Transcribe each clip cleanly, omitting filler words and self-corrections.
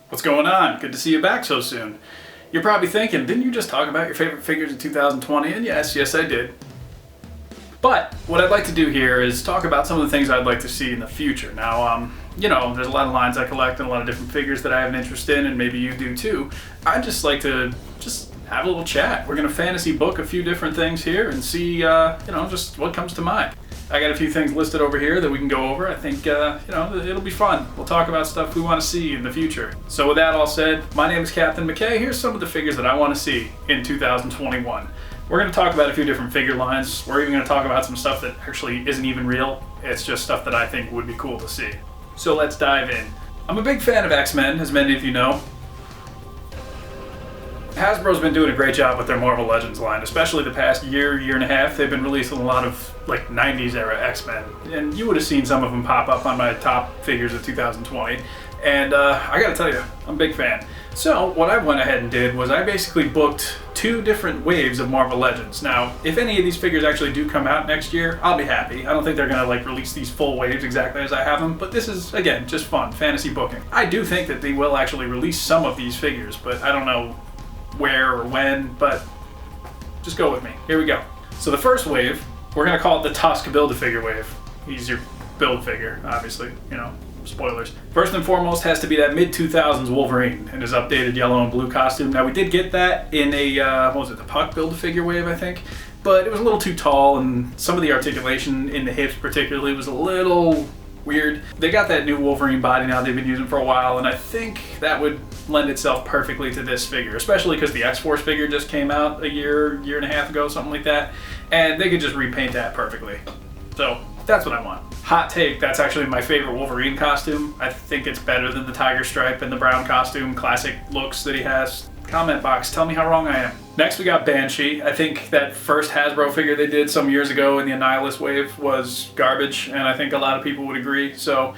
What's going on? Good to see you back so soon. You're probably thinking, didn't you just talk about your favorite figures in 2020? And yes, I did. But what I'd like to do here is talk about some of the things I'd like to see in the future. Now, there's a lot of lines I collect and a lot of different figures that I have an interest in, and maybe you do too. I'd just like to have a little chat. We're gonna fantasy book a few different things here and see, just what comes to mind. I got a few things listed over here that we can go over. I think, it'll be fun. We'll talk about stuff we want to see in the future. So with that all said, my name is Captain McKay. Here's some of the figures that I want to see in 2021. We're going to talk about a few different figure lines. We're even going to talk about some stuff that actually isn't even real. It's just stuff that I think would be cool to see. So let's dive in. I'm a big fan of X-Men, as many of you know. Hasbro's been doing a great job with their Marvel Legends line, especially the past year and a half. They've been releasing a lot of 90s era X-Men, and you would have seen some of them pop up on my top figures of 2020. And I gotta tell you, I'm a big fan. So what I went ahead and did was I basically booked 2 different waves of Marvel Legends. Now, if any of these figures actually do come out next year, I'll be happy. I don't think they're gonna release these full waves exactly as I have them, but this is, again, just fun, fantasy booking. I do think that they will actually release some of these figures, but I don't know where or when, but just go with me. Here we go. So the first wave, we're gonna call it the Tusk Build-A-Figure wave. He's your build figure, obviously, spoilers. First and foremost has to be that mid-2000s Wolverine in his updated yellow and blue costume. Now we did get that in a, the Puck Build-A-Figure wave, I think, but it was a little too tall and some of the articulation in the hips particularly was a little weird. They got that new Wolverine body now they've been using for a while, and I think that would lend itself perfectly to this figure, especially because the X-Force figure just came out a year and a half ago, something like that, and they could just repaint that perfectly. So that's what I want. Hot take, that's actually my favorite Wolverine costume. I think it's better than the tiger stripe and the brown costume, classic looks that he has. Comment box, tell me how wrong I am. Next we got Banshee. I think that first Hasbro figure they did some years ago in the Annihilus wave was garbage, and I think a lot of people would agree. So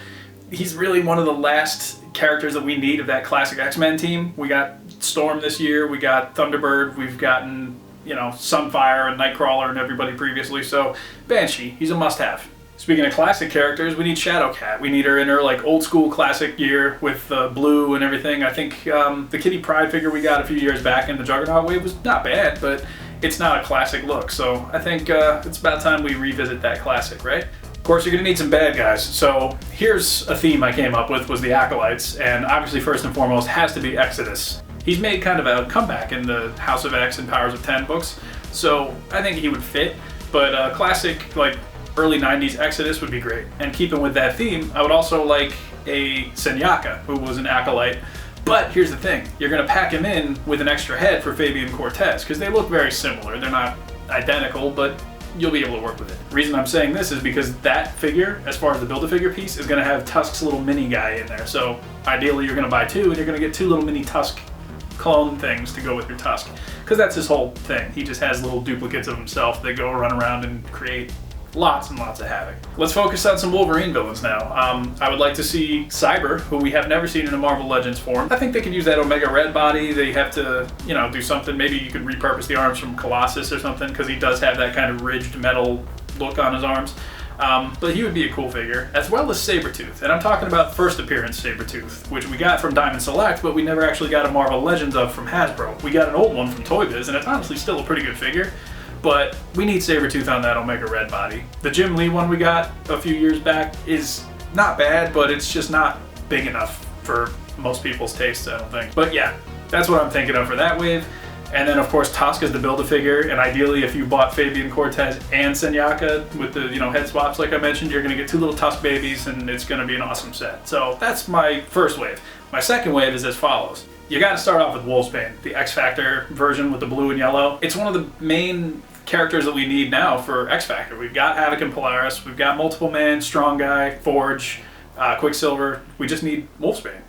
he's really one of the last characters that we need of that classic X-Men team. We got Storm this year, we got Thunderbird, we've gotten, Sunfire and Nightcrawler and everybody previously, so Banshee, he's a must-have. Speaking of classic characters, we need Shadowcat. We need her in her old school classic gear with blue and everything. I think the Kitty Pryde figure we got a few years back in the Juggernaut wave was not bad, but it's not a classic look. So I think it's about time we revisit that classic, right? Of course, you're gonna need some bad guys. So here's a theme I came up with, was the Acolytes, and obviously first and foremost has to be Exodus. He's made kind of a comeback in the House of X and Powers of 10 books, so I think he would fit, but classic, early 90s Exodus would be great. And keeping with that theme, I would also like a Senyaka, who was an Acolyte. But here's the thing, you're gonna pack him in with an extra head for Fabian Cortez, because they look very similar. They're not identical, but you'll be able to work with it. The reason I'm saying this is because that figure, as far as the Build-A-Figure piece, is gonna have Tusk's little mini guy in there. So ideally you're gonna buy 2, and you're gonna get 2 little mini Tusk clone things to go with your Tusk. Because that's his whole thing. He just has little duplicates of himself that go run around and create lots and lots of havoc. Let's focus on some Wolverine villains now. I would like to see Cyber, who we have never seen in a Marvel Legends form. I think they could use that Omega Red body. They have to, do something. Maybe you could repurpose the arms from Colossus or something, because he does have that kind of ridged metal look on his arms. But he would be a cool figure, as well as Sabretooth. And I'm talking about first appearance Sabretooth, which we got from Diamond Select, but we never actually got a Marvel Legends of from Hasbro. We got an old one from Toy Biz, and it's honestly still a pretty good figure. But we need Sabretooth on that Omega Red body. The Jim Lee one we got a few years back is not bad, but it's just not big enough for most people's tastes, I don't think. But yeah, that's what I'm thinking of for that wave. And then of course Tusk is the Build-A-Figure, and ideally if you bought Fabian Cortez and Senyaka with the head swaps like I mentioned, you're gonna get 2 little Tusk babies, and it's gonna be an awesome set. So that's my first wave. My second wave is as follows. You gotta start off with Wolfsbane, the X-Factor version with the blue and yellow. It's one of the main characters that we need now for X-Factor. We've got Havoc and Polaris, we've got Multiple Man, Strong Guy, Forge, Quicksilver. We just need Wolfsbane.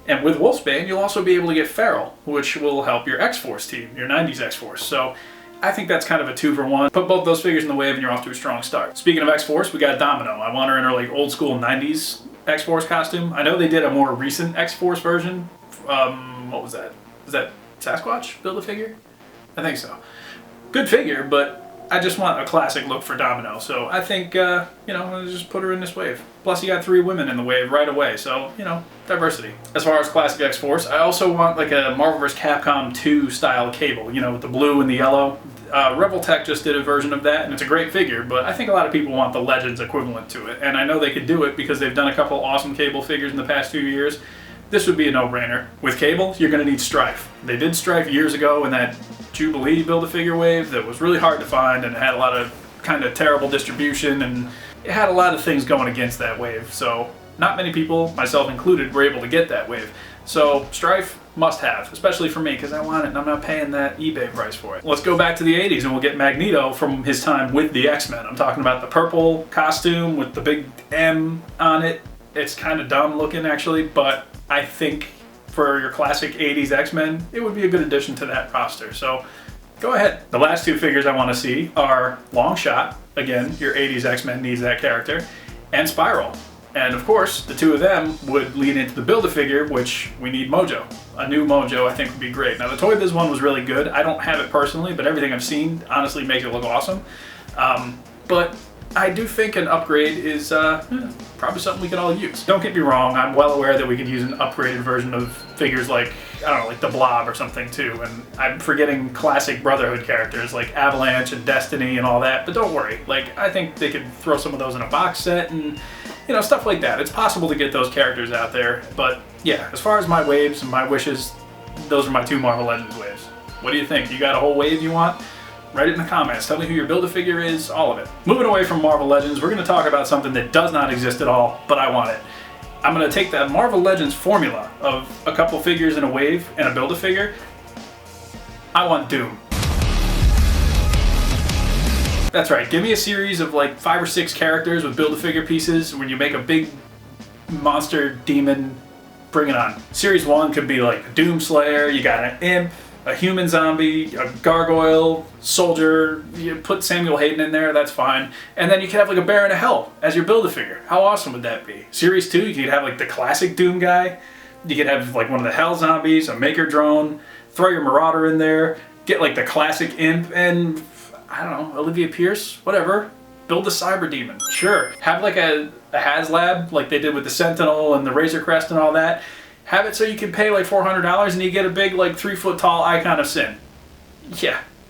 And with Wolfsbane, you'll also be able to get Feral, which will help your X-Force team, your 90s X-Force. So I think that's kind of a 2-for-1. Put both those figures in the wave and you're off to a strong start. Speaking of X-Force, we got Domino. I want her in her old school 90s X-Force costume. I know they did a more recent X-Force version. What was that? Was that Sasquatch Build-A-Figure? I think so. Good figure, but I just want a classic look for Domino, so I think, you know, I'll just put her in this wave. Plus you got 3 women in the wave right away, so, you know, diversity. As far as classic X-Force, I also want like a Marvel vs. Capcom 2 style Cable, you know, with the blue and the yellow. Rebel Tech just did a version of that, and it's a great figure, but I think a lot of people want the Legends equivalent to it, and I know they could do it because they've done a couple awesome Cable figures in the past few years. This would be a no-brainer. With Cable, you're going to need Strife. They did Strife years ago in that Jubilee Build-A-Figure wave that was really hard to find, and it had a lot of kind of terrible distribution, and it had a lot of things going against that wave, so not many people, myself included, were able to get that wave. So Strife, must have, especially for me because I want it and I'm not paying that eBay price for it. Let's go back to the 80s and we'll get Magneto from his time with the X-Men. I'm talking about the purple costume with the big M on it. It's kind of dumb looking actually, but I think for your classic 80s X-Men, it would be a good addition to that roster. So go ahead. The last 2 figures I want to see are Longshot. Again, your 80s X-Men needs that character. And Spiral. And of course, the 2 of them would lead into the Build-A-Figure, which we need Mojo. A new Mojo I think would be great. Now the Toy Biz one was really good. I don't have it personally, but everything I've seen honestly makes it look awesome. But I do think an upgrade is probably something we could all use. Don't get me wrong, I'm well aware that we could use an upgraded version of figures like, I don't know, like the Blob or something too. And I'm forgetting classic Brotherhood characters like Avalanche and Destiny and all that, but don't worry. Like, I think they could throw some of those in a box set and, you know, stuff like that. It's possible to get those characters out there, but yeah, as far as my waves and my wishes, those are my 2 Marvel Legends waves. What do you think? You got a whole wave you want? Write it in the comments. Tell me who your Build-A-Figure is, all of it. Moving away from Marvel Legends, we're going to talk about something that does not exist at all, but I want it. I'm going to take that Marvel Legends formula of a couple figures in a wave and a Build-A-Figure. I want Doom. That's right, give me a series of like 5 or 6 characters with Build-A-Figure pieces. When you make a big monster demon, bring it on. Series 1 could be like a Doomslayer, you got an Imp, a human zombie, a gargoyle, soldier, you put Samuel Hayden in there, that's fine. And then you could have like a Baron of Hell as your Build-A-Figure. How awesome would that be? Series 2, you could have like the classic Doom guy, you could have like one of the Hell zombies, a Maker Drone, throw your Marauder in there, get like the classic Imp, and I don't know, Olivia Pierce, whatever. Build a Cyber Demon, sure. Have like a HasLab, like they did with the Sentinel and the Razor Crest and all that. Have it so you can pay like $400 and you get a big like 3-foot tall Icon of Sin.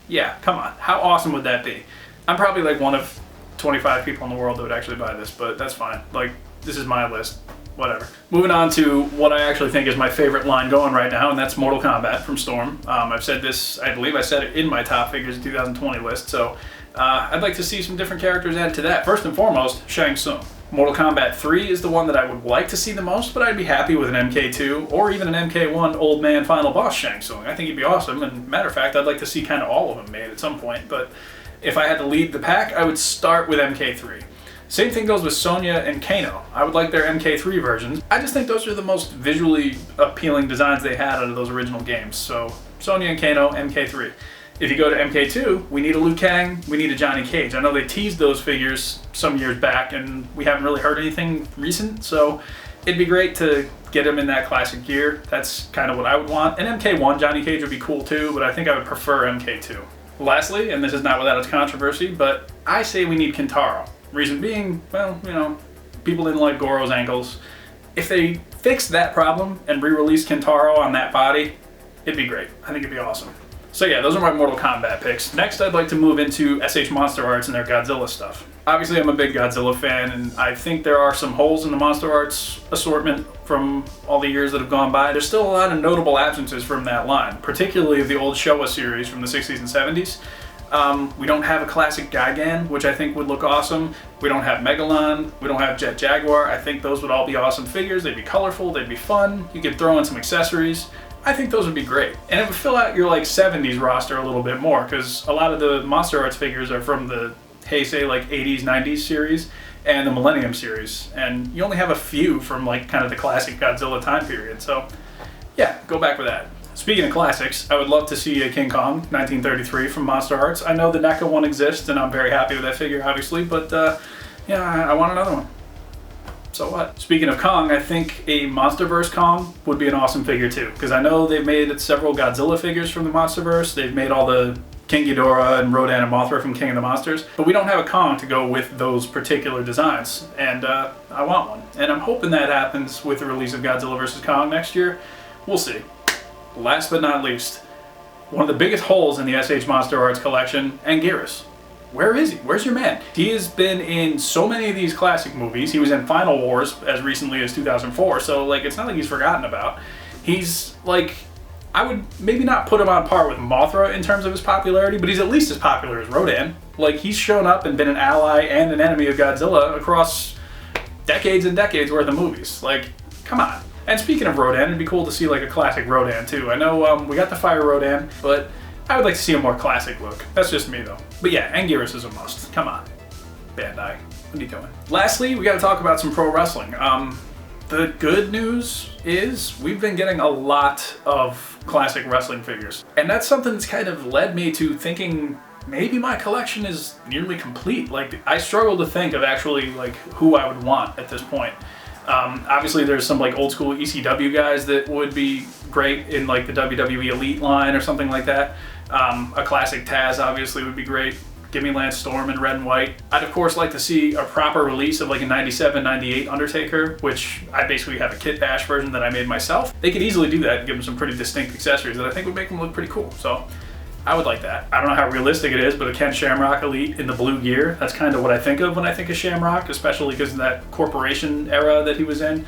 Yeah, come on. How awesome would that be? I'm probably like one of 25 people in the world that would actually buy this, but that's fine. Like, this is my list. Whatever. Moving on to what I actually think is my favorite line going right now, and that's Mortal Kombat from Storm. I've said this, I believe I said it in my top figures of 2020 list, so I'd like to see some different characters added to that. First and foremost, Shang Tsung. Mortal Kombat 3 is the one that I would like to see the most, but I'd be happy with an MK2 or even an MK1 Old Man Final Boss Shang Tsung. I think he'd be awesome, and matter of fact, I'd like to see kind of all of them made at some point, but if I had to lead the pack, I would start with MK3. Same thing goes with Sonya and Kano. I would like their MK3 versions. I just think those are the most visually appealing designs they had out of those original games. So Sonya and Kano, MK3. If you go to MK2, we need a Liu Kang, we need a Johnny Cage. I know they teased those figures some years back and we haven't really heard anything recent, so it'd be great to get him in that classic gear. That's kind of what I would want. And MK1 Johnny Cage would be cool too, but I think I would prefer MK2. Lastly, and this is not without its controversy, but I say we need Kintaro. Reason being, well, you know, people didn't like Goro's ankles. If they fixed that problem and re-released Kintaro on that body, it'd be great. I think it'd be awesome. So yeah, those are my Mortal Kombat picks. Next, I'd like to move into SH Monster Arts and their Godzilla stuff. Obviously, I'm a big Godzilla fan, and I think there are some holes in the Monster Arts assortment from all the years that have gone by. There's still a lot of notable absences from that line, particularly of the old Showa series from the 60s and 70s. We don't have a classic Gigan, which I think would look awesome. We don't have Megalon. We don't have Jet Jaguar. I think those would all be awesome figures. They'd be colorful. They'd be fun. You could throw in some accessories. I think those would be great. And it would fill out your like 70s roster a little bit more because a lot of the Monster Arts figures are from the Heisei like 80s, 90s series and the Millennium series. And you only have a few from like kind of the classic Godzilla time period. So yeah, go back with that. Speaking of classics, I would love to see a King Kong 1933 from Monster Arts. I know the NECA one exists and I'm very happy with that figure obviously, but yeah, I want another one. So what? Speaking of Kong, I think a Monsterverse Kong would be an awesome figure too, because I know they've made several Godzilla figures from the Monsterverse. They've made all the King Ghidorah and Rodan and Mothra from King of the Monsters, but we don't have a Kong to go with those particular designs, and I want one. And I'm hoping that happens with the release of Godzilla vs. Kong next year. We'll see. Last but not least, one of the biggest holes in the SH Monster Arts collection, Anguirus. Where is he? Where's your man? He has been in so many of these classic movies. He was in Final Wars as recently as 2004, so like it's not like he's forgotten about. He's like, I would maybe not put him on par with Mothra in terms of his popularity, but he's at least as popular as Rodan. Like, he's shown up and been an ally and an enemy of Godzilla across decades and decades worth of movies. Like, come on. And speaking of Rodan, it'd be cool to see like a classic Rodan too. I know we got the Fire Rodan, but I would like to see a more classic look. That's just me though. But yeah, Anguirus is a must. Come on. Bandai, what are you doing? Lastly, we gotta talk about some pro wrestling. The good news is we've been getting a lot of classic wrestling figures. And that's something that's kind of led me to thinking maybe my collection is nearly complete. Like, I struggle to think of actually like who I would want at this point. Obviously there's some like old school ECW guys that would be great in like the WWE Elite line or something like that. A classic Taz obviously would be great. Give me Lance Storm in red and white. I'd of course like to see a proper release of like a 97, 98 Undertaker, which I basically have a kit bash version that I made myself. They could easily do that and give him some pretty distinct accessories that I think would make him look pretty cool. So I would like that. I don't know how realistic it is, but a Ken Shamrock Elite in the blue gear, that's kind of what I think of when I think of Shamrock, especially because of that corporation era that he was in.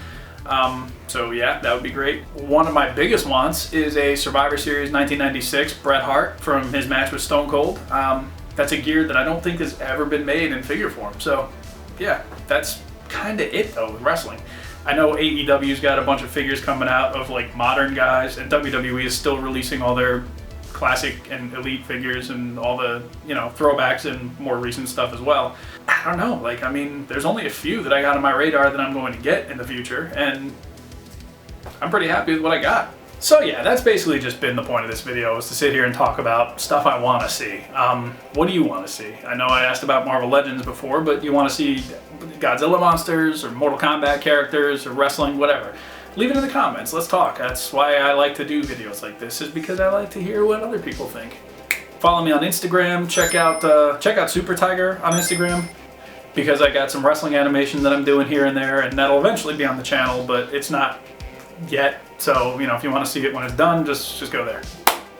So yeah, that would be great. One of my biggest wants is a Survivor Series 1996 Bret Hart from his match with Stone Cold. That's a gear that I don't think has ever been made in figure form. So yeah, that's kind of it though with wrestling. I know AEW's got a bunch of figures coming out of like modern guys, and WWE is still releasing all their classic and elite figures and all the, you know, throwbacks and more recent stuff as well. I don't know, like, I mean, there's only a few that I got on my radar that I'm going to get in the future, and I'm pretty happy with what I got. So yeah, that's basically just been the point of this video, is to sit here and talk about stuff I want to see. What do you want to see? I know I asked about Marvel Legends before, but you want to see Godzilla monsters or Mortal Kombat characters or wrestling, whatever. Leave it in the comments, let's talk. That's why I like to do videos like this, is because I like to hear what other people think. Follow me on Instagram, check out Super Tiger on Instagram, because I got some wrestling animation that I'm doing here and there, and that'll eventually be on the channel, but it's not yet. So, you know, if you want to see it when it's done, just go there.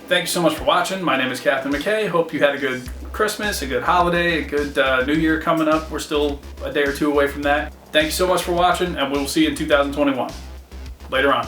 Thank you so much for watching. My name is Captain McKay. Hope you had a good Christmas, a good holiday, a good New Year coming up. We're still a day or two away from that. Thank you so much for watching, and we'll see you in 2021. Later on.